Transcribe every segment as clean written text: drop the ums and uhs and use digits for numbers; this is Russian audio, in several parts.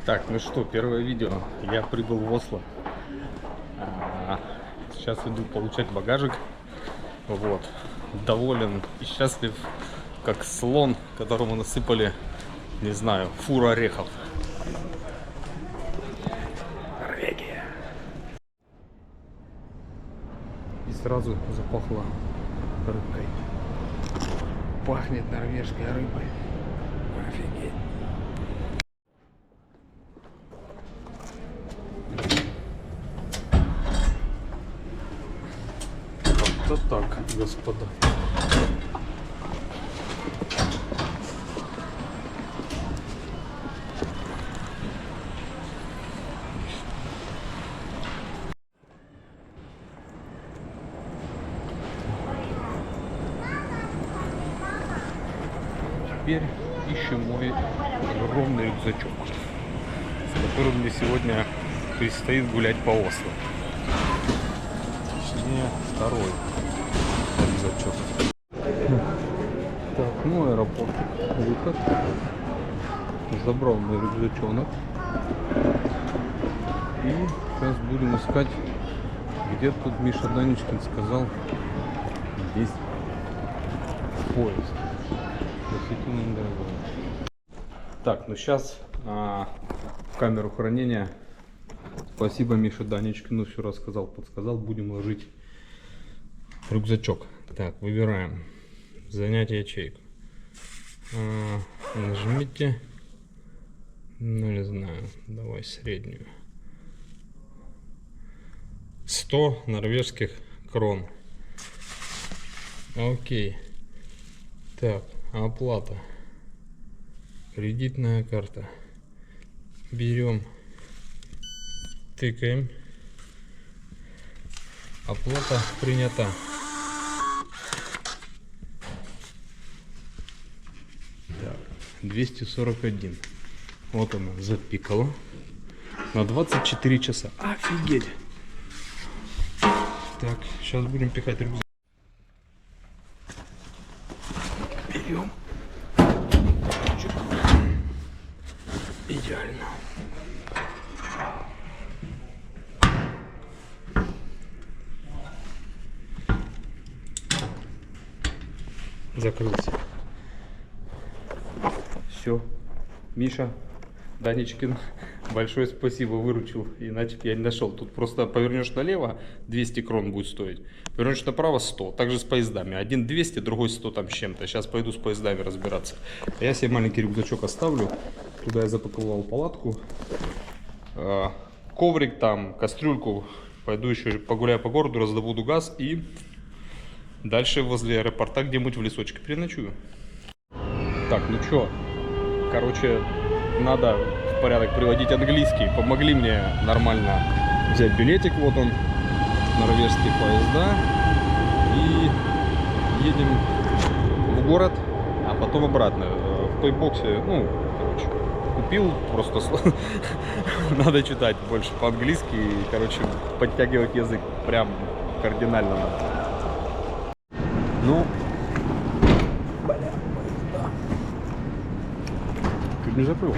Так, ну что, первое видео. Я прибыл в Осло. Сейчас иду получать багажик. Вот. Доволен и счастлив, как слон, которому насыпали, не знаю, фуру орехов. Норвегия. И сразу запахло рыбкой. Пахнет норвежской рыбой. Офигеть. Вот так, господа. Теперь ищем мой огромный рюкзачок, с которым мне сегодня предстоит гулять по Осло. Точнее, второй рюкзачок. Так, ну аэропорт, выход. Забрал мой рюкзачонок. И сейчас будем искать, где тут Миша Данечкин сказал, здесь поезд. Так, ну сейчас в камеру хранения. Спасибо Миша Данечкину, все рассказал, подсказал. Будем ложить рюкзачок. Так, выбираем занять ячейку. Нажмите, ну не знаю, давай среднюю. 100 норвежских крон. Окей. Так, оплата. Кредитная карта. Берем, тыкаем. Оплата принята. Так, 241. Вот она запикала. На 24 часа. Офигеть. Так, сейчас будем пихать рюкзак. Берем. Идеально. Закрылся. Все. Миша Данечкин, большое спасибо, выручил, иначе я не нашел. Тут просто повернешь налево, 200 крон будет стоить. Повернешь направо, 100. Также с поездами. Один 200, другой 100 там с чем-то. Сейчас пойду с поездами разбираться. Я себе маленький рюкзачок оставлю. Туда я запаковал палатку, коврик там, кастрюльку. Пойду еще погуляю по городу, раздобуду газ и дальше возле аэропорта где-нибудь в лесочке переночую. Так, ну чё, короче, надо в порядок приводить английский. Помогли мне нормально взять билетик, вот он, норвежские поезда. И едем в город, а потом обратно. В той боксе, ну, короче, купил, просто надо читать больше по-английски и, короче, подтягивать язык прям кардинально надо. Ну, бля, поезда. Чуть не забыл.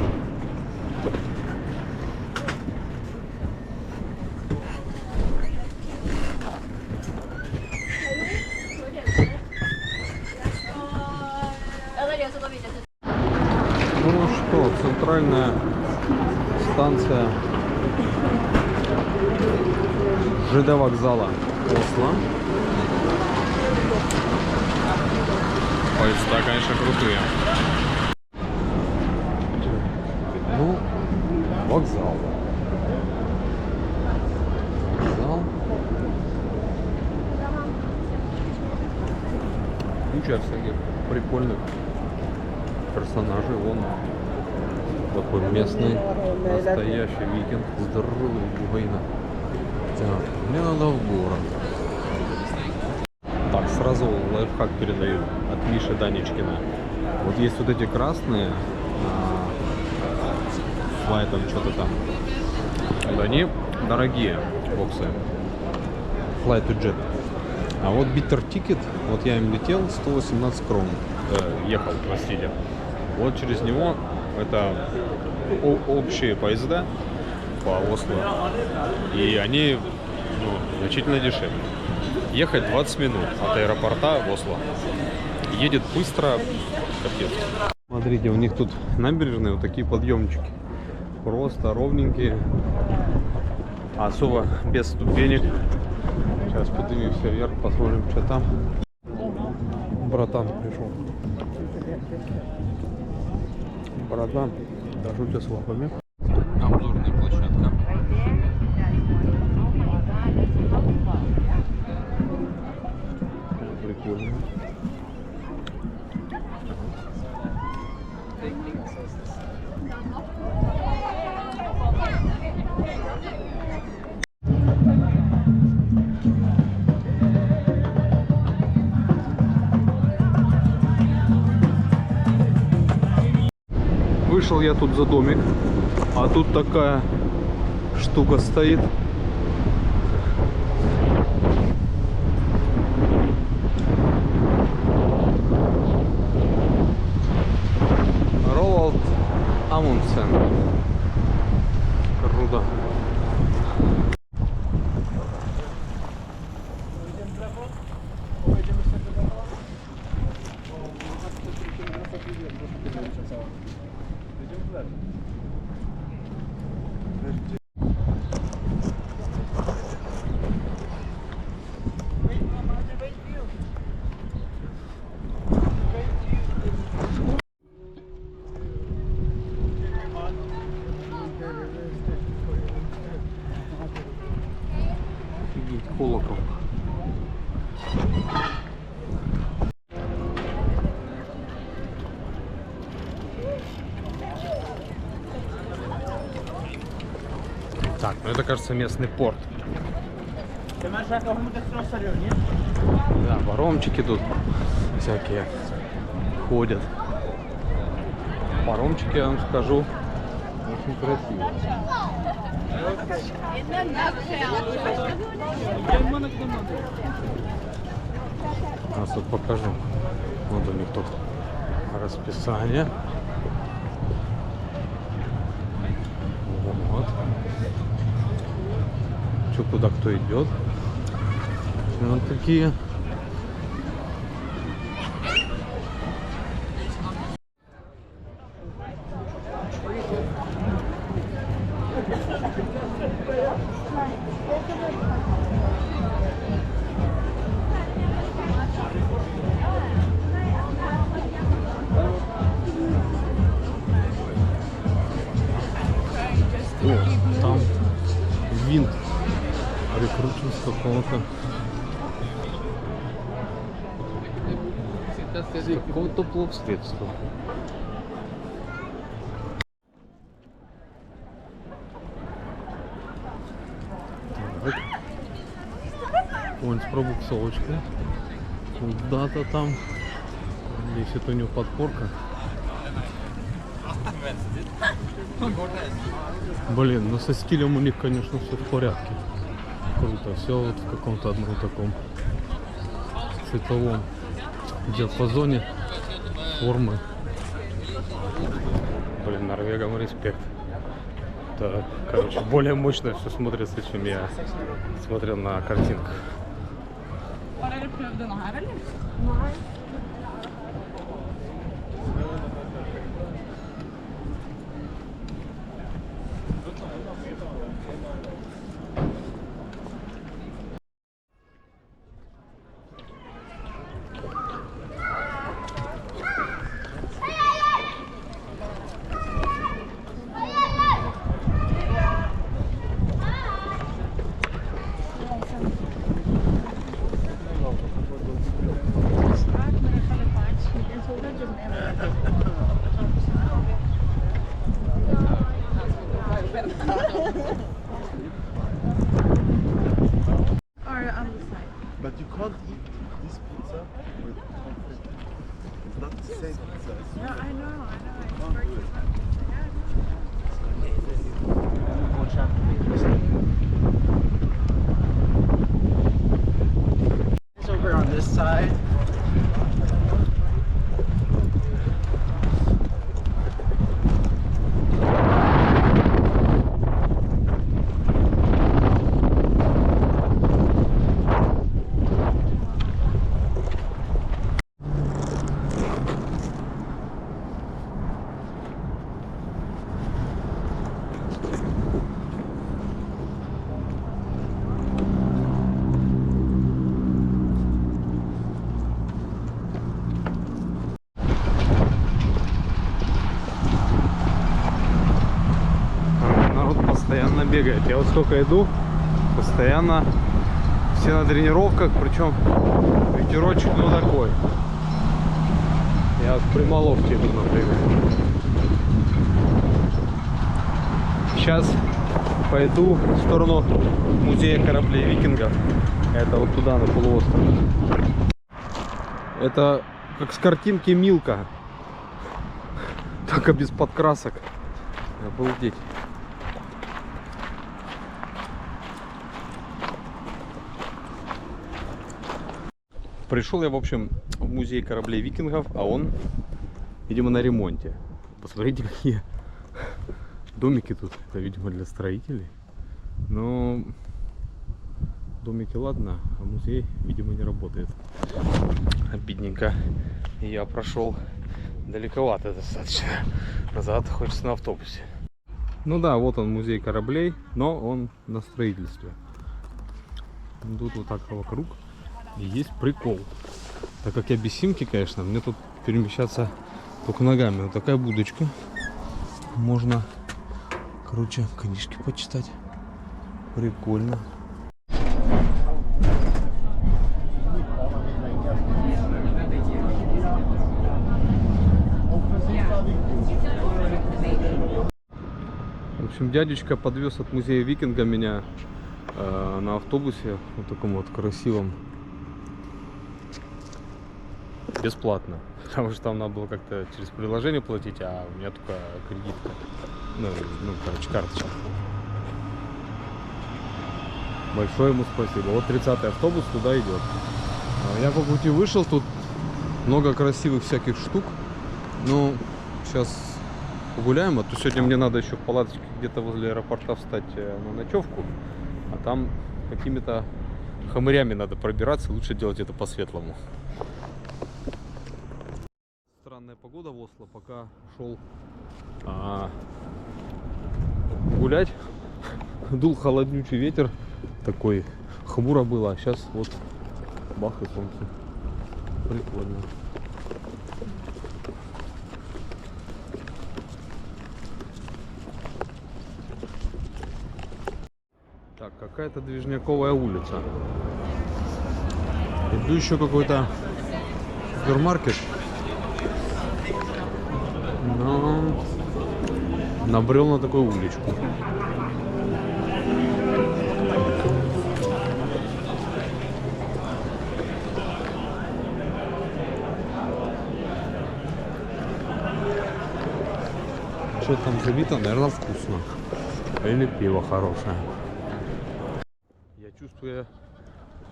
Ну что, центральная станция ЖД вокзала Осло. Поезда, конечно, крутые. Ну, вокзал. Вокзал. Куча всяких прикольных персонажей. Вон такой местный, настоящий викинг, здоровый бугайна. Так, мне надо в город. Так, сразу лайфхак передаю от Миши Данечкина. Вот есть вот эти красные флайтом что-то там. Вот они дорогие боксы. Flight to Jet. А вот Bitter Ticket, вот я им летел, 118 крон. Ехал, простите. Вот через него это общие поезда по Осло, и они значительно дешевле. Ехать 20 минут от аэропорта в Осло. Едет быстро, капец. Смотрите, у них тут набережные, вот такие подъемчики. Просто ровненькие. Особо без ступенек. Сейчас поднимемся вверх, посмотрим, что там. Братан пришел. Братан, дожу тебя с лапами. Обзорная площадка. Прикольно. Вышел я тут за домик, а тут такая штука стоит. Roald Amundsen. Круто. Офигеть, колокол. Так, ну это, кажется, местный порт. Да, паромчики тут всякие ходят. Паромчики, я вам скажу, очень красивые. Сейчас вот покажу. Вот у них тут расписание. Вот. Что, куда кто идет. Вот такие. О, там винт прикручен с какого-то плавсредства. Так. Вон с пробуксовочкой. Куда-то там. Здесь это у него подпорка. Блин, ну со стилем у них, конечно, все в порядке. Круто. Все вот в каком-то одном таком цветовом диапазоне формы. Блин, норвегам респект. Так, короче, более мощно все смотрится, чем я смотрел на картинках. But you can't eat this pizza with confit. It's not the same pizza. Yeah, I know. It's very good. It's over on this side. постоянно бегает. Я вот сколько иду, постоянно все на тренировках, причем ветерочек ну такой. Я вот в Примоловке иду, например. Сейчас пойду в сторону музея кораблей викингов. Это вот туда, на полуостров. Это как с картинки Милка. Только без подкрасок. Обалдеть. Пришел я, в общем, в музей кораблей викингов, а он, видимо, на ремонте. Посмотрите, какие домики тут. Это, видимо, для строителей. Но домики ладно, а музей, видимо, не работает. Обидненько. Я прошел далековато достаточно. Назад хочется на автобусе. Ну да, вот он, музей кораблей, но он на строительстве. Тут вот так вокруг. И есть прикол. Так как я без симки, конечно, мне тут перемещаться только ногами. Вот такая будочка. Можно, короче, книжки почитать. Прикольно. В общем, дядечка подвез от музея викинга меня на автобусе, вот таком вот красивом, бесплатно, потому что там надо было как-то через приложение платить, а у меня только кредитка, ну короче, карточка. Большое ему спасибо. Вот 30-й автобус туда идет. Я по пути вышел, тут много красивых всяких штук. Ну, сейчас погуляем, а то сегодня мне надо еще в палаточке где-то возле аэропорта встать на ночевку, а там какими-то хомырями надо пробираться, лучше делать это по-светлому. Странная погода в Осло, пока шел гулять, дул холоднючий ветер, такой хмуро было, а сейчас вот бах и солнце. Прикольно. Так, какая-то движняковая улица. Иду еще какой-то супермаркет. Но набрел на такую уличку. Что там забито? Наверное, вкусно. Или пиво хорошее. Я чувствую, я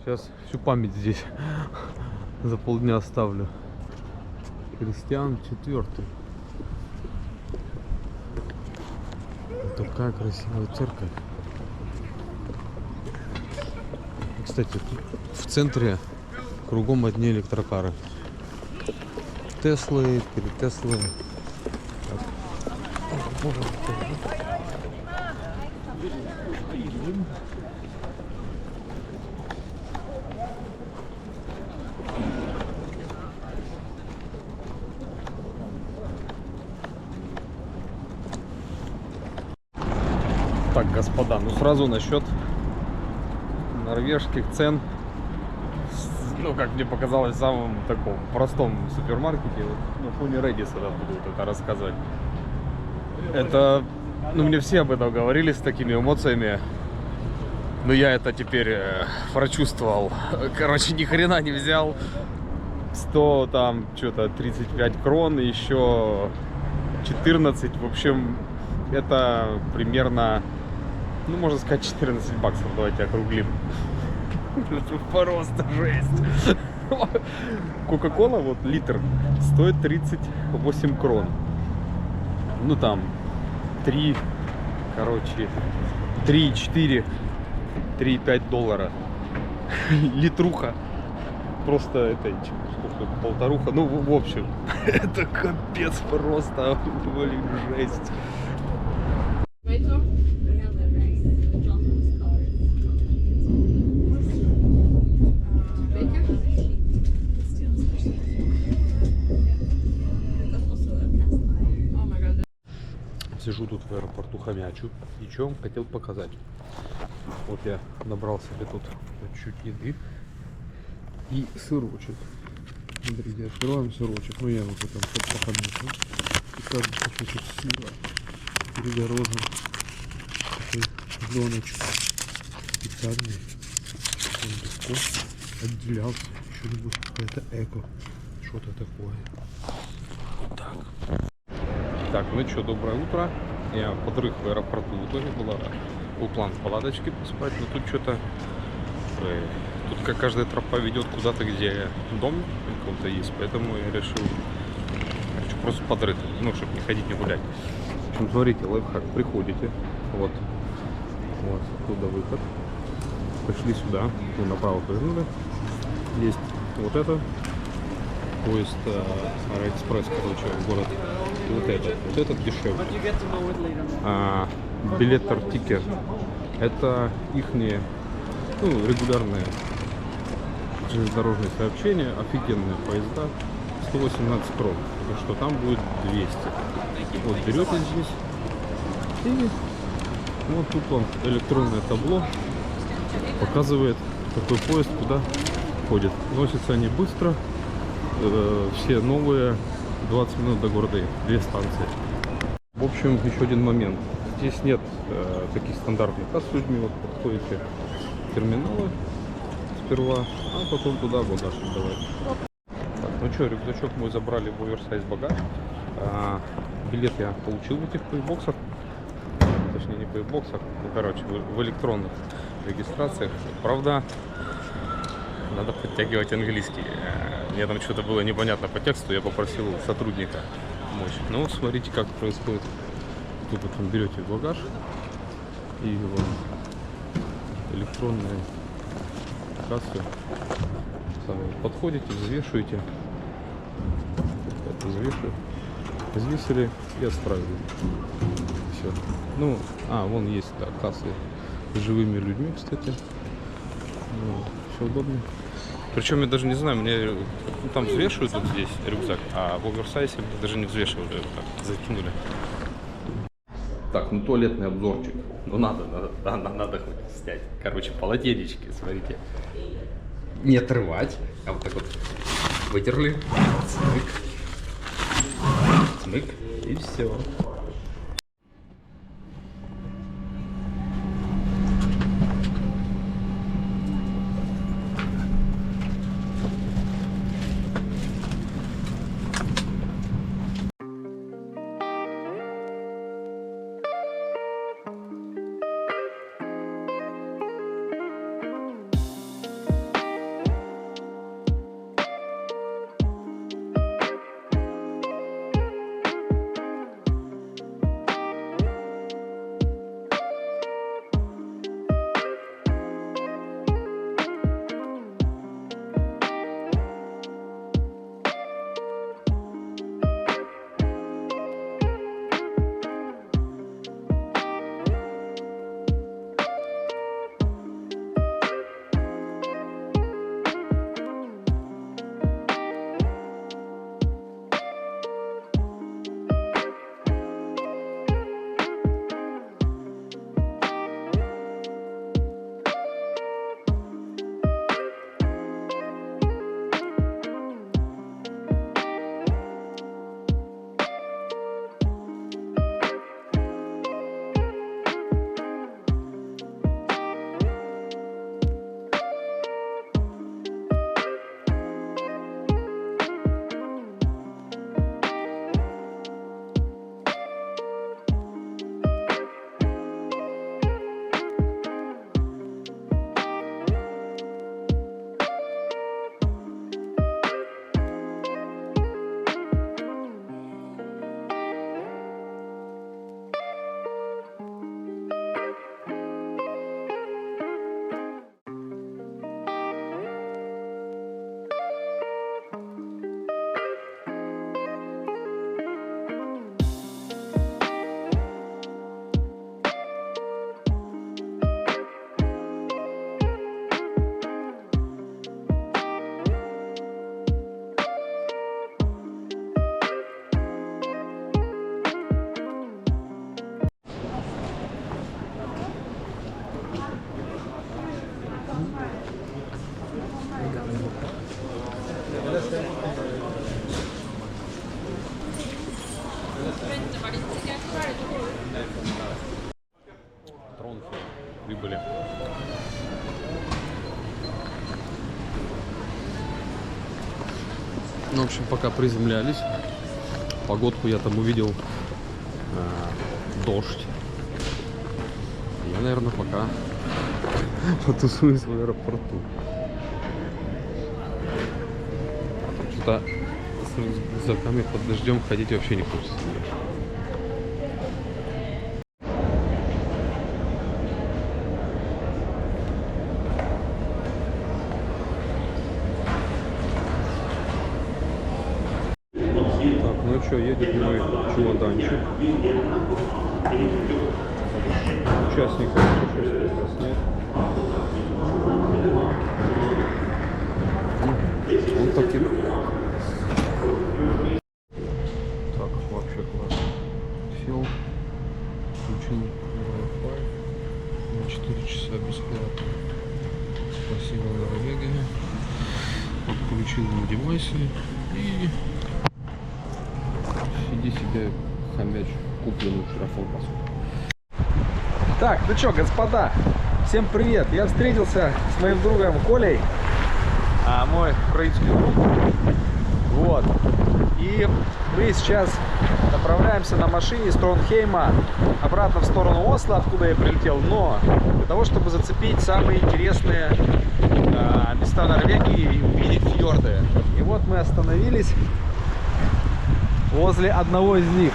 сейчас всю память здесь за полдня оставлю. Кристиан IV. Такая красивая церковь. И, кстати, тут в центре кругом одни электрокары. Теслы, перетеслы. Так, господа, ну сразу насчет норвежских цен, ну, как мне показалось, в самом таком простом супермаркете, вот, на фоне Редиса буду вот это рассказывать. Это, ну, мне все об этом говорили с такими эмоциями, но я это теперь прочувствовал. Короче, ни хрена не взял. 100 там что-то 35 крон, еще 14, в общем, это примерно, ну, можно сказать, 14 баксов, давайте округлим. Просто жесть. Кока-кола, вот литр, стоит 38 крон. Ну там 3, короче, 3,4, 3,5 доллара. Литруха. Просто это, сколько, полторуха. Ну, в общем, это капец просто, блин, жесть. Сижу тут в аэропорту сухомячу. И что вам хотел показать. Вот я набрал себе тут чуть еды и сырочек. Смотрите, открываем сырочек. Ну я вот это походу. И каждый кусочек сыра перегорожен такой пленочкой специальной, он легко отделялся. Что-нибудь какое-то эко, что-то такое. Вот так. Так, ну что, доброе утро. Я подрых в аэропорту. В итоге был план в палаточке поспать, но тут что-то тут как каждая тропа ведет куда-то, где дом какой-то есть, поэтому я решил просто подрыть, ну, чтобы не ходить, не гулять. В общем, смотрите, лайфхак, приходите, вот туда выход, пошли сюда, вы направо повернули, есть вот это, поезд Аэроэкспресс, короче, в город, и вот этот дешевле. Билет Артикер, это ихние, ну, регулярные железнодорожные сообщения, офигенные поезда, 118 крон, потому что там будет 200. Вот берете здесь и вот тут вам электронное табло показывает, какой поезд куда ходит. Носятся они быстро, все новые, 20 минут до города, 2 станции. В общем, еще один момент. Здесь нет таких стандартных касс с людьми. Вот подходите в терминалы сперва, а потом туда багаж отдавать. Так, ну что, рюкзачок мой забрали в оверсайз багаж. Билет я получил в этих пейбоксах. Точнее, не пейбоксах, ну, короче, в электронных регистрациях. Правда, надо подтягивать английский. Мне там что-то было непонятно по тексту, я попросил сотрудника помочь. Ну, смотрите, как происходит. Вы потом берете багаж и вот электронные кассы. Подходите, взвешиваете. Это взвесили и отправили. Все. Ну, вон есть, да, кассы с живыми людьми, кстати. Ну, все удобно. Причем я даже не знаю, мне там взвешивают вот здесь рюкзак, а в оверсайзе даже не взвешивали, так закинули. Так, ну туалетный обзорчик. Ну надо хоть снять. Короче, полотенечки, смотрите. Не отрывать, а вот так вот вытерли. Смык. Смык. И все. прибыли. Ну, в общем, пока приземлялись, погодку я там увидел, дождь. Я, наверное, пока потусуюсь в аэропорту. Что-то с рюкзаками под дождем ходить вообще не хочется. Так, ну что, едет мой чемоданчик. Участников путешествия как раз нет. Он таких. Так, вообще классно. Сел, включил Wi-Fi на 4 часа бесплатно. Спасибо, Норвегия. Подключил на девайсы и сиди себе хомяч купленную вчера колбасу. Так, ну что, господа, всем привет! Я встретился с моим другом Колей, мой украинский друг. Вот. И мы сейчас направляемся на машине из Тронхейма обратно в сторону Осло, откуда я прилетел. Но для того, чтобы зацепить самые интересные места Норвегии и увидеть фьорды. И вот мы остановились возле одного из них.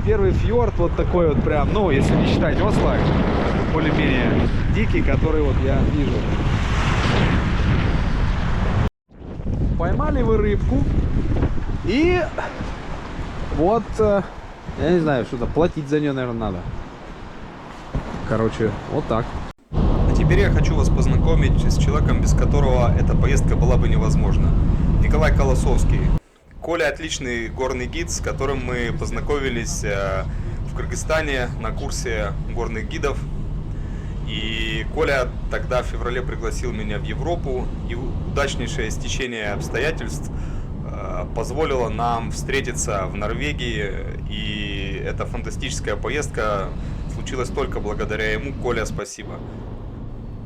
Первый фьорд вот такой вот прям, ну, если не считать Осло, более-менее дикий, который вот я вижу. Поймали вы рыбку и вот, я не знаю, что-то платить за нее, наверное, надо. Короче, вот так. А теперь я хочу вас познакомить с человеком, без которого эта поездка была бы невозможна. Николай Колосовский. Коля отличный горный гид, с которым мы познакомились в Кыргызстане на курсе горных гидов. И Коля тогда в феврале пригласил меня в Европу, и удачнейшее стечение обстоятельств позволило нам встретиться в Норвегии, и эта фантастическая поездка случилась только благодаря ему. Коля, спасибо.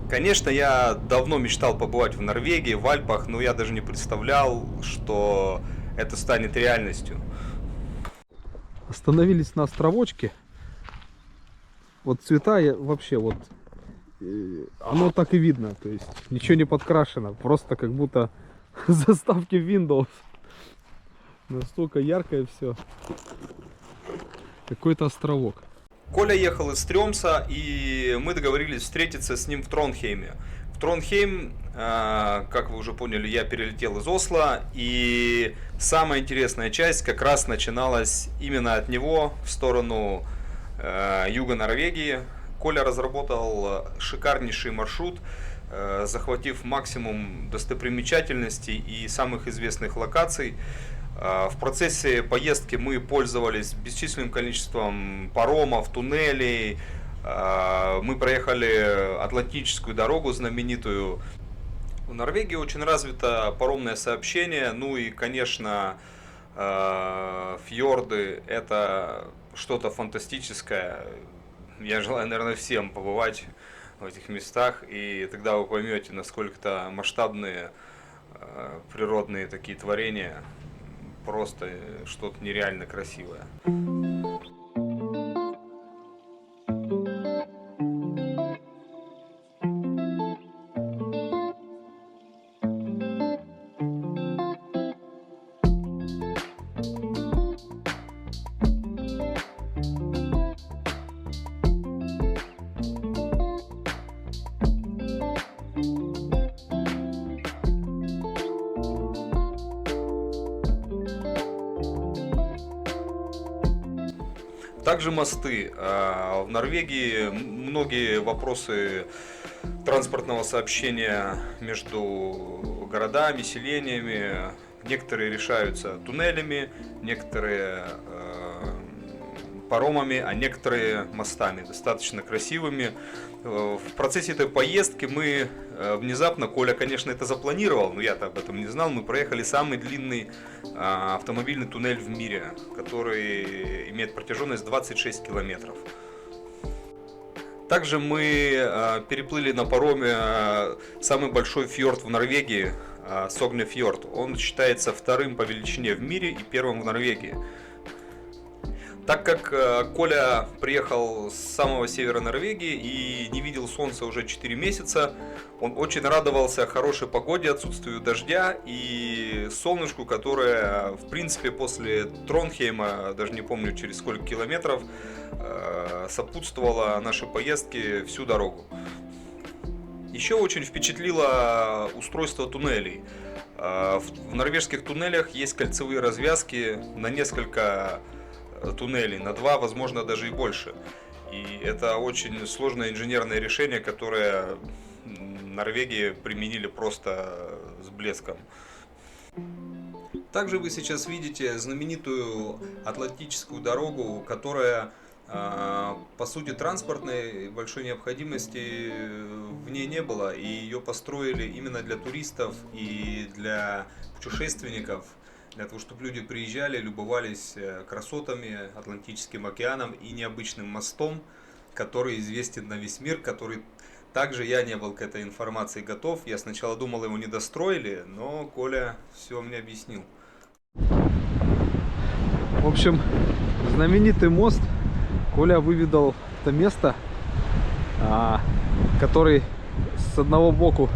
Конечно, я давно мечтал побывать в Норвегии, в Альпах, но я даже не представлял, что это станет реальностью. Остановились на островочке. Вот цвета вообще вот оно так и видно, то есть ничего не подкрашено, просто как будто заставки Windows. Настолько яркое все. Какой-то островок. Коля ехал из Стрёмса, и мы договорились встретиться с ним в Тронхейме. В Тронхейм, как вы уже поняли, я перелетел из Осло, и самая интересная часть как раз начиналась именно от него в сторону юга Норвегии. Коля разработал шикарнейший маршрут, захватив максимум достопримечательностей и самых известных локаций. В процессе поездки мы пользовались бесчисленным количеством паромов, туннелей. Мы проехали Атлантическую дорогу знаменитую. В Норвегии очень развито паромное сообщение. Ну и, конечно, фьорды – это что-то фантастическое. Я желаю, наверное, всем побывать в этих местах, и тогда вы поймете, насколько масштабные природные такие творения. Просто что-то нереально красивое. Также мосты. В Норвегии многие вопросы транспортного сообщения между городами, селениями, некоторые решаются туннелями, некоторые паромами, а некоторые мостами, достаточно красивыми. В процессе этой поездки мы внезапно, Коля, конечно, это запланировал, но я-то об этом не знал, мы проехали самый длинный автомобильный туннель в мире, который имеет протяженность 26 километров. Также мы переплыли на пароме самый большой фьорд в Норвегии, Согнефьорд. Он считается вторым по величине в мире и первым в Норвегии. Так как Коля приехал с самого севера Норвегии и не видел солнца уже 4 месяца, он очень радовался хорошей погоде, отсутствию дождя и солнышку, которое, в принципе, после Тронхейма, даже не помню через сколько километров, сопутствовало нашей поездке всю дорогу. Еще очень впечатлило устройство туннелей. В норвежских туннелях есть кольцевые развязки на несколько туннелей, на 2, возможно, даже и больше. И это очень сложное инженерное решение, которое в Норвегии применили просто с блеском. Также вы сейчас видите знаменитую Атлантическую дорогу, которая, по сути, транспортной большой необходимости в ней не было. И ее построили именно для туристов и для путешественников, для того, чтобы люди приезжали, любовались красотами, Атлантическим океаном и необычным мостом, который известен на весь мир, который также я не был к этой информации готов. Я сначала думал, его не достроили, но Коля все мне объяснил. В общем, знаменитый мост. Коля выведал это место, который с одного боку,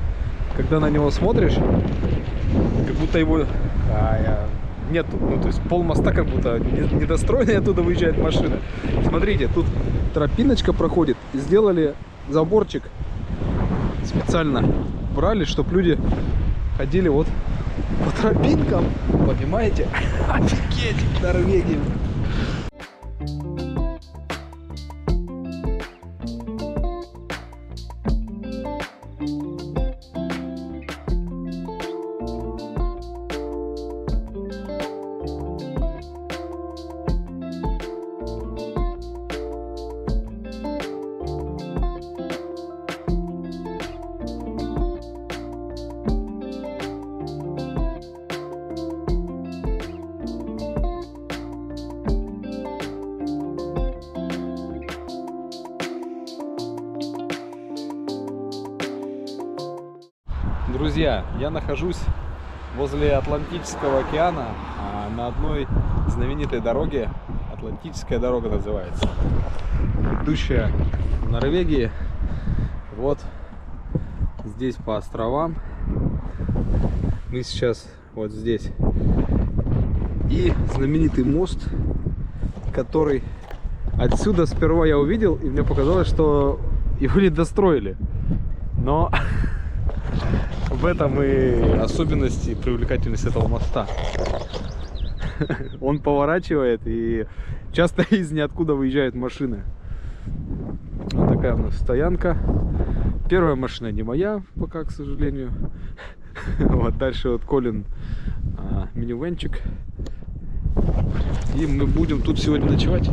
когда на него смотришь, как будто его нету. Ну, то есть пол моста как будто недостроенный, оттуда выезжает машина. Смотрите, тут тропиночка проходит. И сделали заборчик. Специально брали, чтобы люди ходили вот по тропинкам. Понимаете? Офигеть, Норвегия. Друзья, я нахожусь возле Атлантического океана, на одной знаменитой дороге. Атлантическая дорога называется, идущая в Норвегии. Вот здесь по островам. Мы сейчас вот здесь. И знаменитый мост, который отсюда сперва я увидел, и мне показалось, что его не достроили. Но в этом и особенность и привлекательность этого моста. Он поворачивает, и часто из ниоткуда выезжают машины. Вот такая у нас стоянка. Первая машина не моя пока, к сожалению. Вот дальше вот Колин минивенчик. И мы будем тут сегодня ночевать.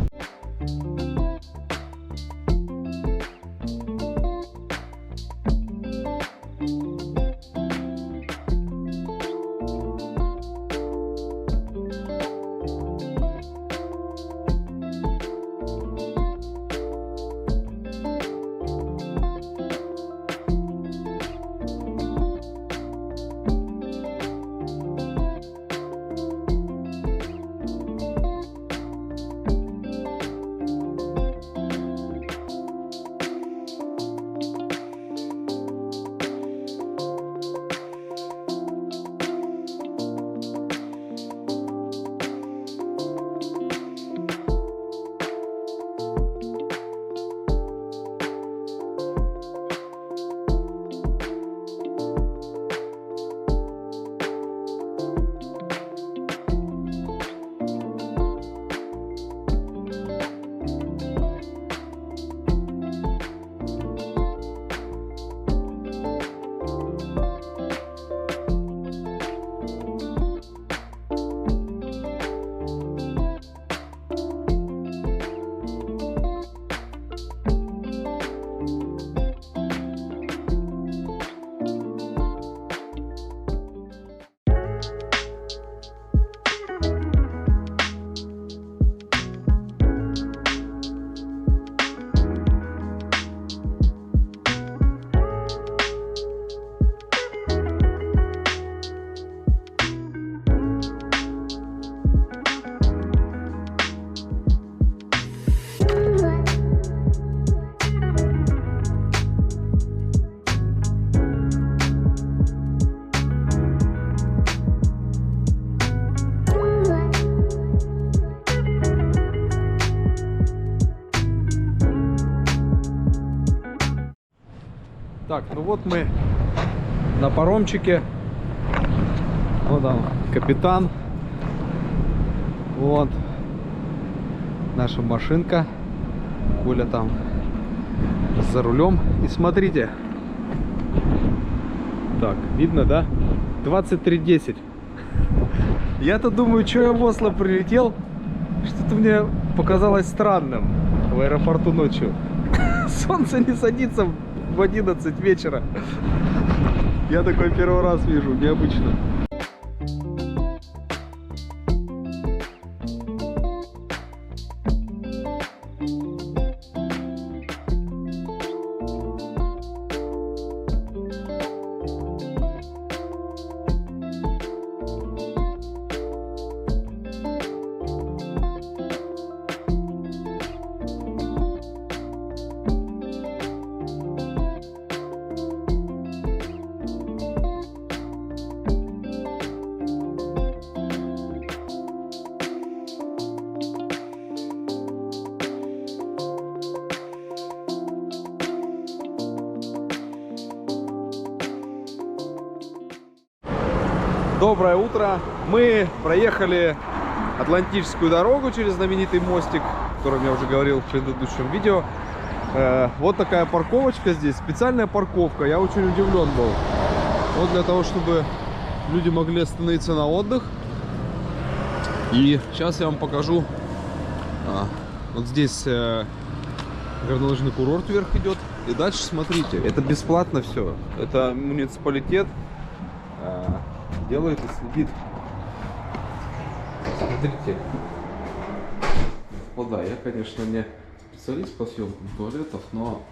Так, ну вот мы на паромчике. Вот он, капитан. Вот наша машинка. Коля там за рулем. И смотрите. Так, видно, да? 23:10. Я-то думаю, что я в Осло прилетел. Что-то мне показалось странным в аэропорту ночью. Солнце не садится в 11 вечера. Я такой первый раз вижу, необычно. Доброе утро! Мы проехали Атлантическую дорогу через знаменитый мостик, о котором я уже говорил в предыдущем видео. Вот такая парковочка здесь, специальная парковка, я очень удивлен был. Вот для того, чтобы люди могли остановиться на отдых. И сейчас я вам покажу. Вот здесь горнолыжный курорт вверх идет. И дальше смотрите, это бесплатно все. Это муниципалитет делает и следит. Смотрите. Вот да, я, конечно, не специалист по съемкам туалетов, но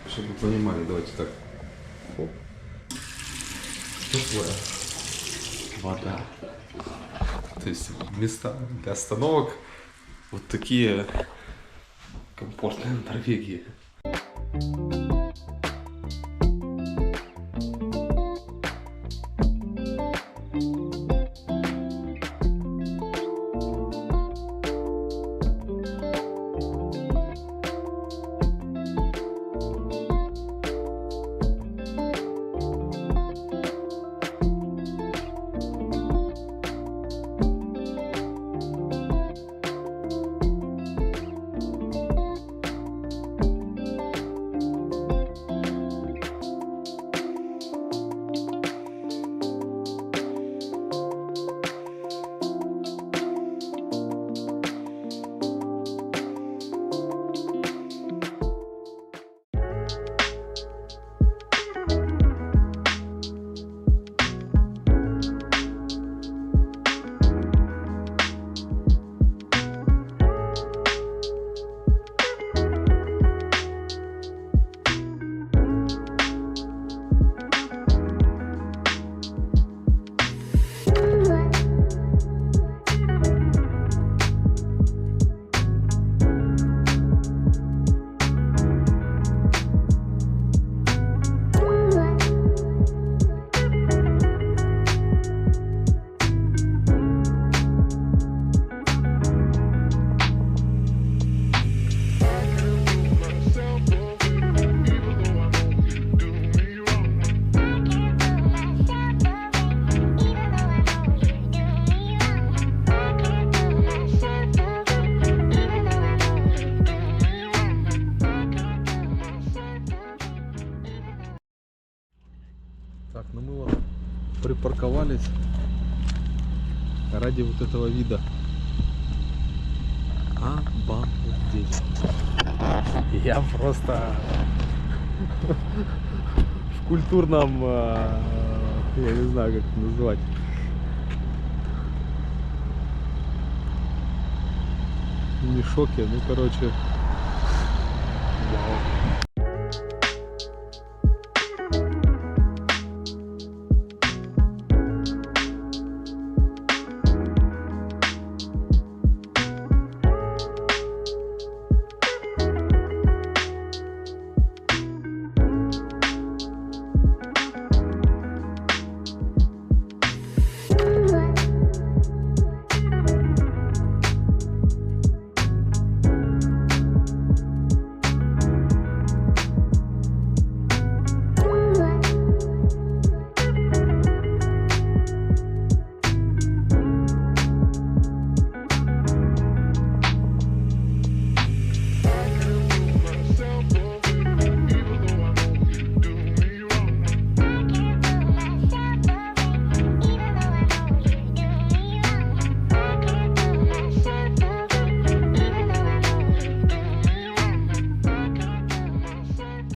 чтобы вы понимали, давайте так. Оп. Теплая вода. То есть места для остановок вот такие комфортные в Норвегии. Так, ну мы вот припарковались ради вот этого вида. Обалдеть. Я просто в культурном, я не знаю, как это назвать. Не шоке, ну короче. Вау.